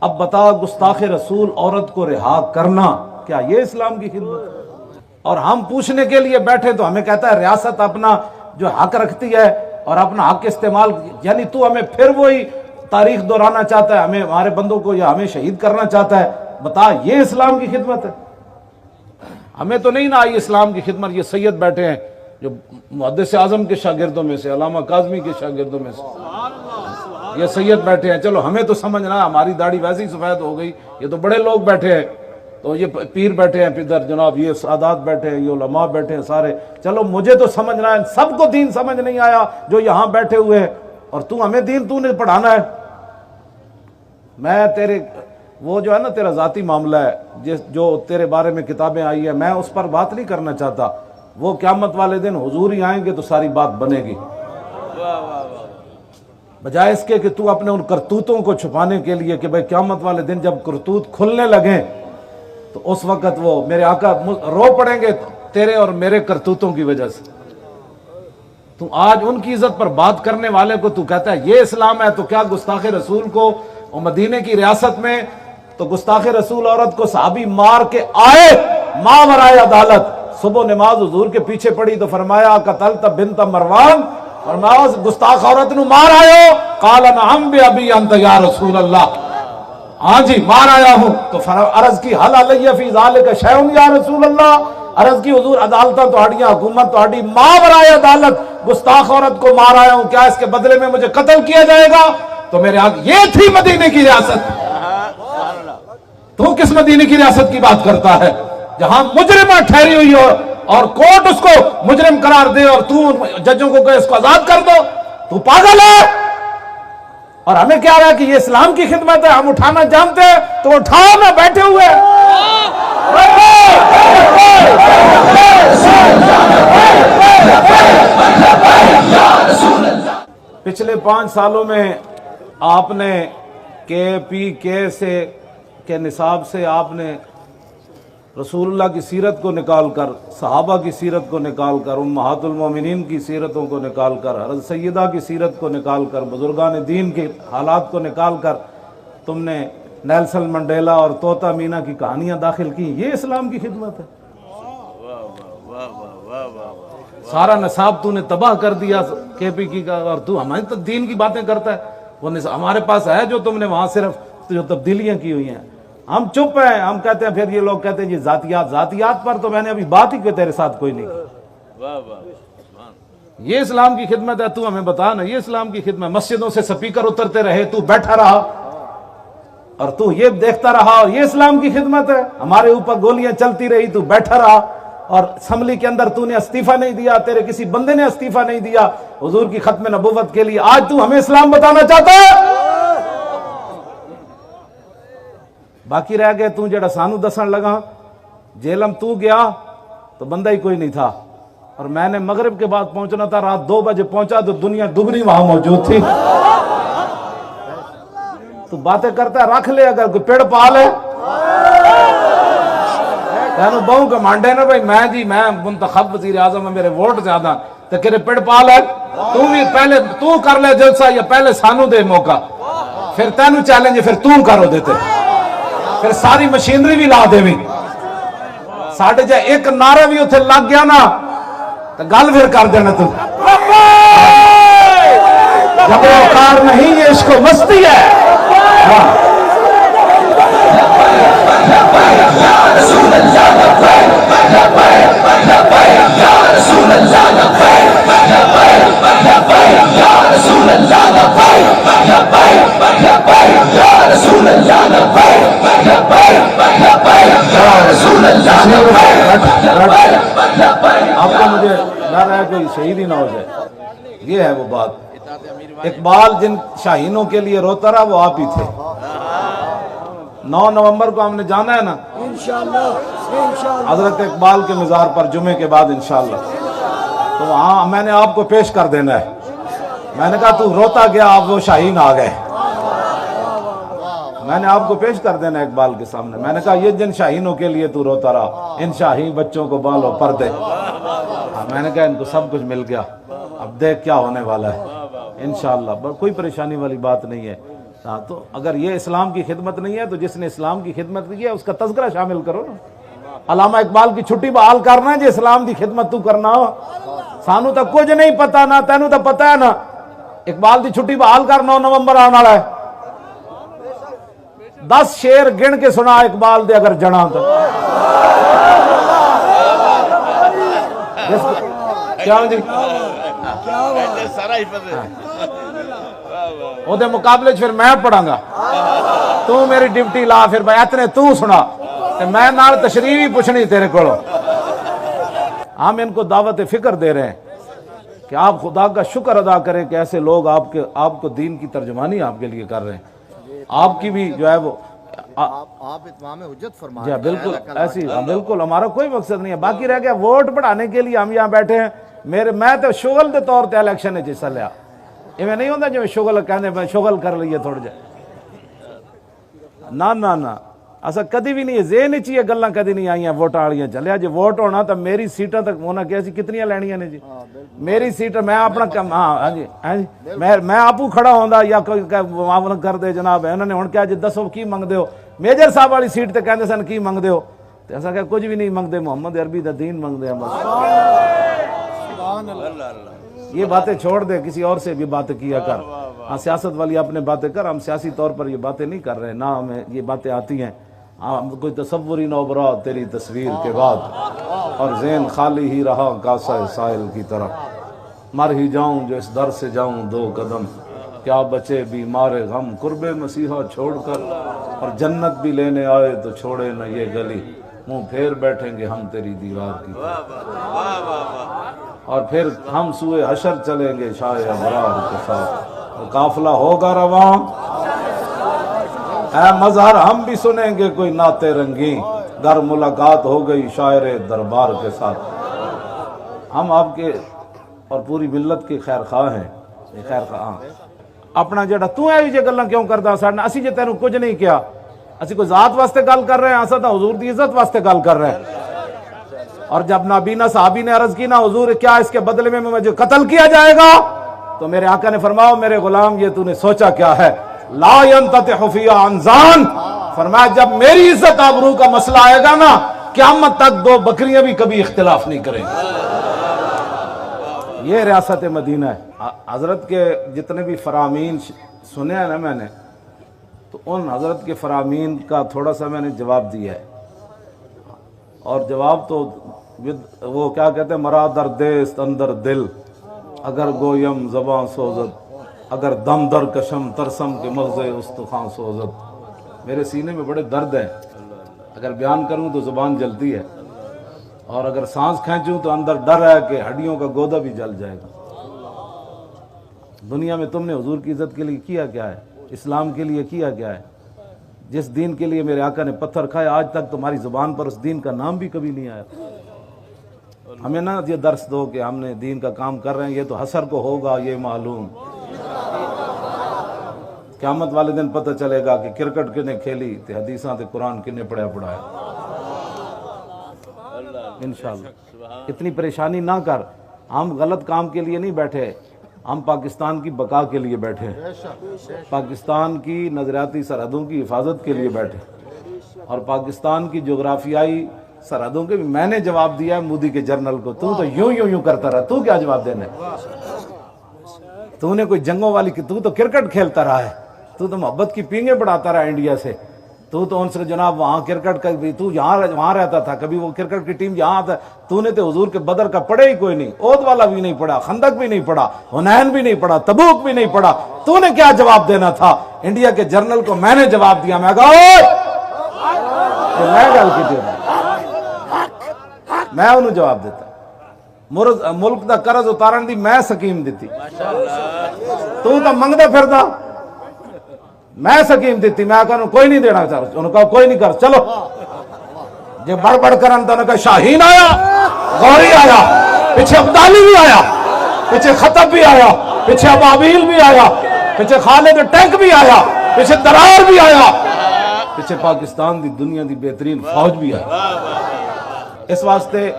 اب بتا گستاخ رسول عورت کو رہا کرنا کیا یہ اسلام کی خدمت ہے؟ اور ہم پوچھنے کے لیے بیٹھے تو ہمیں کہتا ہے ریاست اپنا جو حق رکھتی ہے اور اپنا حق استعمال، یعنی تو ہمیں پھر وہی تاریخ دہرانا چاہتا ہے، ہمیں ہمارے بندوں کو یا ہمیں شہید کرنا چاہتا ہے۔ بتا یہ اسلام کی خدمت ہے؟ ہمیں تو نہیں نہ آئی اسلام کی خدمت۔ یہ سید بیٹھے ہیں جو محدث اعظم کے شاگردوں میں سے، علامہ کاظمی کے شاگردوں میں سے، یہ سید بیٹھے ہیں۔ چلو ہمیں تو سمجھنا، ہماری داڑھی ویسے ہی سفید ہو گئی، یہ تو بڑے لوگ بیٹھے ہیں، تو یہ پیر بیٹھے ہیں ادھر جناب، یہ سادات بیٹھے ہیں، یہ علماء بیٹھے ہیں سارے۔ چلو مجھے تو سمجھنا ہے، سب کو دین سمجھ نہیں آیا جو یہاں بیٹھے ہوئے ہیں، اور تو ہمیں دین تو نے پڑھانا ہے۔ میں تیرے وہ جو ہے نا تیرا ذاتی معاملہ ہے، جو تیرے بارے میں کتابیں آئی ہیں، میں اس پر بات نہیں کرنا چاہتا۔ وہ قیامت والے دن حضور ہی آئیں گے تو ساری بات بنے گی، بجائے اس کے کہ تو اپنے ان کرتوتوں کو چھپانے کے لیے کہ بھئی قیامت والے دن جب کرتوت کھلنے لگیں تو اس وقت وہ میرے آقا رو پڑیں گے تیرے اور میرے کرتوتوں کی وجہ سے۔ تو آج ان کی عزت پر بات کرنے والے کو تو کہتا ہے یہ اسلام ہے، تو کیا گستاخ رسول کو اور مدینے کی ریاست میں تو گستاخ رسول عورت کو صحابی مار کے آئے ماورائے عدالت، صبح نماز حضور کے پیچھے پڑی تو فرمایا قتلت بنت مروان، فرمایا گستاخ عورت نو مار آئے ہو؟ قال نعم بی انت یا رسول اللہ، ہاں جی مار آیا ہوں۔ تو عرض کی حل علیہ فی ذالک شیء یا رسول اللہ، عرض کی حضور عدالتاں تہاڈیاں، حکومت تہاڈی، ماورائے عدالت گستاخ عورت کو مار آیا ہوں، کیا اس کے بدلے میں مجھے قتل کیا جائے گا؟ تو میرے آگے یہ تھی مدینے کی ریاست۔ تو کس مدینے کی ریاست کی بات کرتا ہے جہاں مجرمہ ٹھہری ہوئی ہو اور کورٹ اس کو مجرم قرار دے اور تو ججوں کو کہے اس کو آزاد کر دو؟ تو پاگل ہے۔ اور ہمیں کیا رہا کہ یہ اسلام کی خدمت ہے، ہم اٹھانا جانتے ہیں تو اٹھاؤ نہ، بیٹھے ہوئے پچھلے 5 سالوں میں آپ نے KPK سے کے نصاب سے آپ نے رسول اللہ کی سیرت کو نکال کر، صحابہ کی سیرت کو نکال کر، امہات المومنین کی سیرتوں کو نکال کر، حضرت سیدہ کی سیرت کو نکال کر، بزرگان دین کے حالات کو نکال کر تم نے نیلسن منڈیلا اور طوطا مینا کی کہانیاں داخل کی۔ یہ اسلام کی خدمت ہے؟ سارا نصاب تو نے تباہ کر دیا KPK کا، اور تو ہماری تو دین کی باتیں کرتا ہے۔ وہ ہمارے پاس ہے جو تم نے وہاں صرف جو تبدیلیاں کی ہوئی ہیں، ہم چپ ہیں۔ ہم کہتے ہیں، پھر یہ لوگ کہتے ہیں یہ ذاتیات پر تو میں نے ابھی بات ہی تیرے ساتھ کوئی نہیں کی۔ یہ اسلام کی خدمت ہے؟ تو ہمیں بتا نا، یہ اسلام کی خدمت؟ مسجدوں سے سپیکر اترتے رہے، تو بیٹھا رہا اور تو یہ دیکھتا رہا، اور یہ اسلام کی خدمت ہے؟ ہمارے اوپر گولیاں چلتی رہی، تو بیٹھا رہا، اور اسمبلی کے اندر تو نے استعفیٰ نہیں دیا، تیرے کسی بندے نے استعفیٰ نہیں دیا حضور کی ختم نبوت کے لیے۔ آج تو ہمیں اسلام بتانا چاہتا ہے؟ باقی رہ گئے تو جڑا سانو دسن لگا، جیلم تو گیا تو بندہ ہی کوئی نہیں تھا، اور میں نے مغرب کے بعد پہنچنا تھا، رات 2 بجے پہنچا تو دنیا دگنی وہاں موجود تھی۔ تو باتیں کرتا ہے، رکھ لے اگر کوئی پیڑ پال ہے کہنو بہو کا مانڈے نا بھائی میں جی میں منتخب وزیر اعظم میں میرے ووٹ زیادہ، تو کہ پیڑ پال ہے تو بھی پہلے تو کر لے جلسہ، یا پہلے سانو دے موقع، پھر تینو چیلنج پھر تو کرو دیتے، پھر ساری مشینری بھی لا دے بھی ساڑھے جائے ایک نعرہ بھی اتھے لگ گیا نا تو گل پھر کر دینا۔ تو جب اوقار نہیں، یہ عشق و مستی ہے۔ آپ کو مجھے ڈر ہے کوئی شہید ہی نہ ہو جائے، یہ ہے وہ بات۔ اقبال جن شاہینوں کے لیے روتا رہا وہ آپ ہی تھے۔ 9 نومبر کو ہم نے جانا ہے نا حضرت اقبال کے مزار پر، جمعے کے بعد انشاءاللہ، تو وہاں میں نے آپ کو پیش کر دینا ہے۔ میں نے کہا تو روتا گیا، آپ وہ شاہین آ گئے، میں نے آپ کو پیش کر دینا اقبال کے سامنے۔ میں نے کہا یہ جن شاہینوں کے لیے تو روتا رہا، ان شاہین بچوں کو بالو پردے، میں نے کہا ان کو سب کچھ مل گیا، اب دیکھ کیا ہونے والا ہے انشاءاللہ۔ کوئی پریشانی والی بات نہیں ہے، ہاں تو اگر یہ اسلام کی خدمت نہیں ہے تو جس نے اسلام کی خدمت کی ہے اس کا تذکرہ شامل کرو نا. علامہ اقبال کی چھٹی بحال کرنا جی اسلام کی خدمت تو کرنا ہو. سانو تو کچھ نہیں پتا نا تینوں تو پتا ہے نا. اقبال کی چھٹی بحال کرنا 9 نومبر آنے والا ہے. 10 شیر گن کے سنا اقبال دے اگر جنا تو کیا جی وہ دے مقابلے پھر میں پڑھاں گا. تو میری ڈیوٹی لا پھر بھائی اتنے تو سنا میں نال تشریح ہی پوچھنی تیرے کو. ہم ان کو دعوت فکر دے رہے ہیں کہ آپ خدا کا شکر ادا کریں کہ ایسے لوگ آپ کو دین کی ترجمانی آپ کے لیے کر رہے ہیں. آپ کی بھی جو ہے وہ آپ اتمام حجت فرما رہے ہیں. بالکل ایسی بالکل ہمارا کوئی مقصد نہیں ہے. باقی رہ گیا ووٹ بڑھانے کے لیے ہم یہاں بیٹھے ہیں. میں تو شغل کے طور پہ الیکشن ہے حصہ لیا. یہ نہیں ہوتا جو شغل کہنے میں شغل کر لیے تھوڑے جائے نہ ایسا کدی بھی نہیں ہے. ذہن چاہیے گلاں کدی نہیں آئی ہیں ووٹاں والیاں. چلیا جی ووٹ ہونا تو میری سیٹاں تک ہونا کیا سی کتنی لینیاں نے جی میری سیٹ میں اپنا ہاں جی میں آپ کھڑا ہوندا یا کوئی معاون کر دے جناب. انہوں نے ہن کیا جی دسو کی منگدے ہو. میجر صاحب والی سیٹ تے کہندے سن کی منگدے ہو تے اساں کہ کچھ بھی نہیں منگدے محمد عربی دا دین منگدے ہم. یہ باتیں چھوڑ دے کسی اور سے بھی باتیں کیا کر. ہاں سیاست والی اپنے باتیں کر. ہم سیاسی طور پر یہ باتیں نہیں کر رہے نہ ہمیں یہ باتیں آتی ہیں. کوئی تصور ہی نہ ابھرا تیری تصویر کے بعد اور ذہن خالی ہی رہا کاسہ سائل کی طرح. مر ہی جاؤں جو اس در سے جاؤں 2 قدم کیا بچے بیمار غم قرب مسیحا چھوڑ کر اور جنت بھی لینے آئے تو چھوڑے نہ یہ گلی منہ پھیر بیٹھیں گے ہم تیری دیوار کی اور پھر ہم سوئے حشر چلیں گے شاہ ابرار کے ساتھ. قافلہ ہوگا رواں اے مظہر ہم بھی سنیں گے کوئی نعتِ رنگیں گر ملاقات ہو گئی شاعر دربار کے ساتھ. ہم آپ کے اور پوری ملت کے خیر خواہ ہیں. خیر خواہ اپنا جڑا تو ہے یہ گلاں کیوں کردا ساڈے اسی جے تینوں کچھ نہیں کیا. اسی کوئی ذات واسطے گل کر رہے ہیں. اساں تو حضور دی عزت واسطے گل کر رہے ہیں. اور جب نابینا صحابی نے عرض کی نا حضور کیا اس کے بدلے میں مجھے قتل کیا جائے گا تو میرے آقا نے فرمایا میرے غلام یہ تو نے سوچا کیا ہے. لا ينتطح فی انزان فرمایا جب میری عزت آبرو کا مسئلہ آئے گا نا قیامت تک 2 بکریاں بھی کبھی اختلاف نہیں کریں گے. یہ ریاست مدینہ ہے. حضرت کے جتنے بھی فرامین سنے ہیں نا میں نے تو ان حضرت کے فرامین کا تھوڑا سا میں نے جواب دیا ہے. اور جواب تو وہ کیا کہتے ہیں مرا در دیست اندر دل اگر گویم زباں سوزد اگر دم در کشم ترسم کے مغز استخوان سوزد. میرے سینے میں بڑے درد ہیں. اگر بیان کروں تو زبان جلتی ہے اور اگر سانس کھینچوں تو اندر ڈر ہے کہ ہڈیوں کا گودا بھی جل جائے گا. دنیا میں تم نے حضور کی عزت کے لیے کیا کیا ہے. اسلام کے لیے کیا کیا ہے. جس دین کے لیے میرے آقا نے پتھر کھائے آج تک تمہاری زبان پر اس دین کا نام بھی کبھی نہیں آیا. ہمیں نہ یہ درس دو کہ ہم نے دین کا کام کر رہے ہیں. یہ تو حسر کو ہوگا یہ معلوم. قیامت والے دن پتہ چلے گا کہ کرکٹ کنے کھیلی تے حدیثاں تے قرآن کنے پڑھایا. انشاءاللہ اتنی پریشانی نہ کر. ہم غلط کام کے لیے نہیں بیٹھے. ہم پاکستان کی بقا کے لیے بیٹھے. پاکستان کی نظریاتی سرحدوں کی حفاظت کے لیے بیٹھے. اور پاکستان کی جغرافیائی سرحدوں کے بھی میں نے جواب دیا ہے مودی کے جرنل کو. تو یوں کرتا رہا. تو کیا جواب دینا ہے. تو نے کوئی جنگوں والی تو کرکٹ کھیلتا رہا ہے. تو محبت کی پینگیں بڑھاتا رہا انڈیا سے. تو ان سے جناب وہاں کرکٹ کا بھی تو وہاں رہتا تھا. کبھی وہ کرکٹ کی ٹیم یہاں آتا. تو نے تو حضور کے بدر کا پڑھے ہی کوئی نہیں. عہد والا بھی نہیں پڑھا. خندق بھی نہیں پڑھا. حنین بھی نہیں پڑھا. تبوک بھی نہیں پڑھا. تو نے کیا جواب دینا تھا. انڈیا کے جرنل کو میں نے جواب دیا. میں کہا میں گل کی میں انہوں جواب دیتا. ملک دا قرض اتارن دی میں سکیم دیتی. تو منگدے پھردا میں سکیم دیتی. میں کہا کوئی نہیں دینا چاہ. انہوں نے کہا کوئی نہیں کر چلو. جے بڑ کرن تو انہوں نے کہا شاہین آیا, غوری آیا, پیچھے ابدالی بھی آیا, پیچھے خطب بھی آیا, پیچھے ابابیل بھی آیا, پیچھے خالد ٹینک بھی آیا, پیچھے درار بھی آیا, پیچھے پاکستان دی دنیا دی بہترین فوج بھی آیا. اس واسطے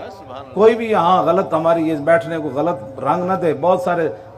کوئی بھی یہاں غلط ہماری اس بیٹھنے کو غلط رنگ نہ دے. بہت سارے